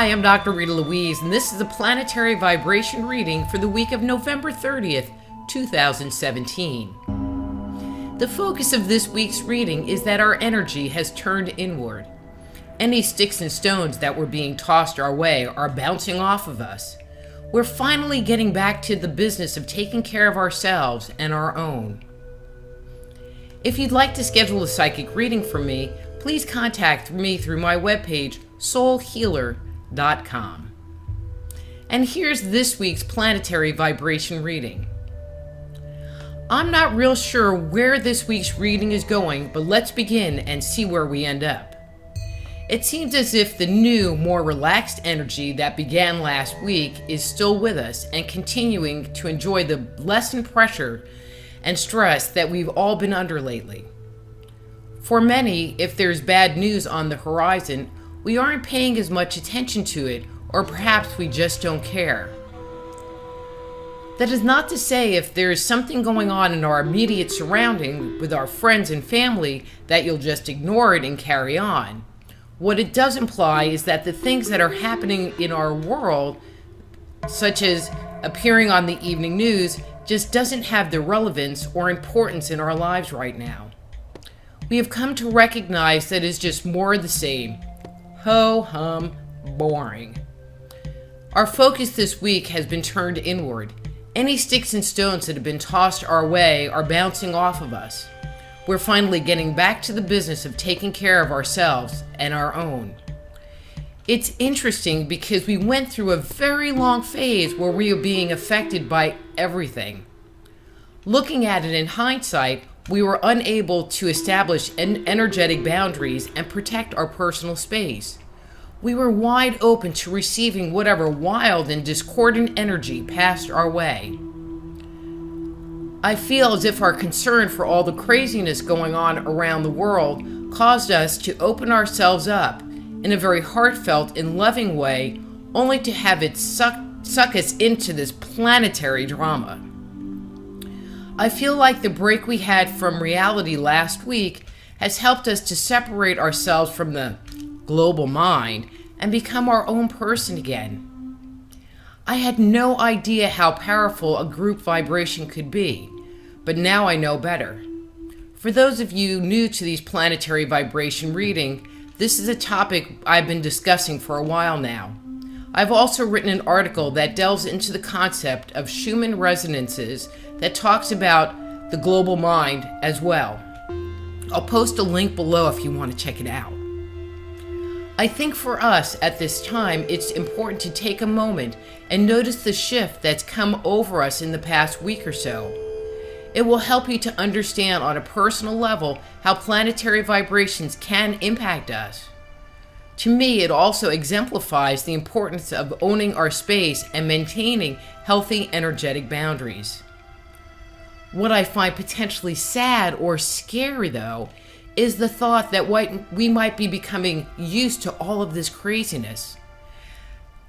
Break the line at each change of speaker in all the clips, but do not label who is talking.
Hi, I'm Dr. Rita Louise, and this is a planetary vibration reading for the week of November 30th, 2017. The focus of this week's reading is that our energy has turned inward. Any sticks and stones that were being tossed our way are bouncing off of us. We're finally getting back to the business of taking care of ourselves and our own. If you'd like to schedule a psychic reading from me, please contact me through my webpage, soulhealer.com. And here's this week's planetary vibration reading. I'm not real sure where this week's reading is going, but let's begin and see where we end up. It seems as if the new, more relaxed energy that began last week is still with us and continuing to enjoy the lessened pressure and stress that we've all been under lately. For many, if there's bad news on the horizon, we aren't paying as much attention to it, or perhaps we just don't care. That is not to say if there is something going on in our immediate surrounding with our friends and family that you'll just ignore it and carry on. What it does imply is that the things that are happening in our world, such as appearing on the evening news, just doesn't have the relevance or importance in our lives right now. We have come to recognize that it's just more of the same. Ho-hum, boring. Our focus this week has been turned inward. Any sticks and stones that have been tossed our way are bouncing off of us. We're finally getting back to the business of taking care of ourselves and our own. It's interesting because we went through a very long phase where we were being affected by everything. Looking at it in hindsight, we were unable to establish energetic boundaries and protect our personal space. We were wide open to receiving whatever wild and discordant energy passed our way. I feel as if our concern for all the craziness going on around the world caused us to open ourselves up in a very heartfelt and loving way, only to have it suck us into this planetary drama. I feel like the break we had from reality last week has helped us to separate ourselves from the global mind and become our own person again. I had no idea how powerful a group vibration could be, but now I know better. For those of you new to these planetary vibration reading, this is a topic I've been discussing for a while now. I've also written an article that delves into the concept of Schumann resonances that talks about the global mind as well. I'll post a link below if you want to check it out. I think for us at this time, it's important to take a moment and notice the shift that's come over us in the past week or so. It will help you to understand on a personal level how planetary vibrations can impact us. To me, it also exemplifies the importance of owning our space and maintaining healthy energetic boundaries. What I find potentially sad or scary, though, is the thought that we might be becoming used to all of this craziness.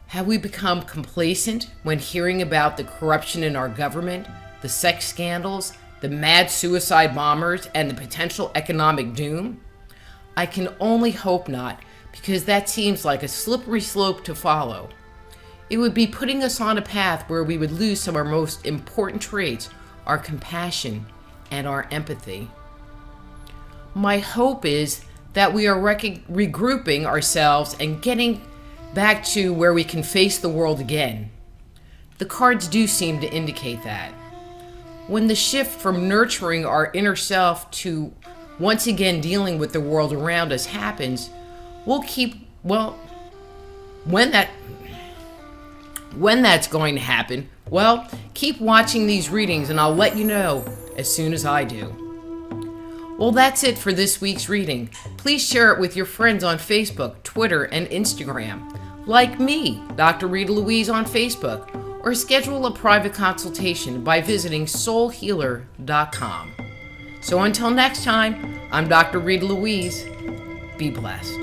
Have we become complacent when hearing about the corruption in our government, the sex scandals, the mad suicide bombers, and the potential economic doom? I can only hope not, because that seems like a slippery slope to follow. It would be putting us on a path where we would lose some of our most important traits, our compassion and our empathy. My hope is that we are regrouping ourselves and getting back to where we can face the world again. The cards do seem to indicate that. When the shift from nurturing our inner self to once again dealing with the world around us happens, when that's going to happen, keep watching these readings and I'll let you know as soon as I do. Well, that's it for this week's reading. Please share it with your friends on Facebook, Twitter, and Instagram. Like me, Dr. Rita Louise on Facebook, or schedule a private consultation by visiting soulhealer.com. So until next time, I'm Dr. Rita Louise. Be blessed.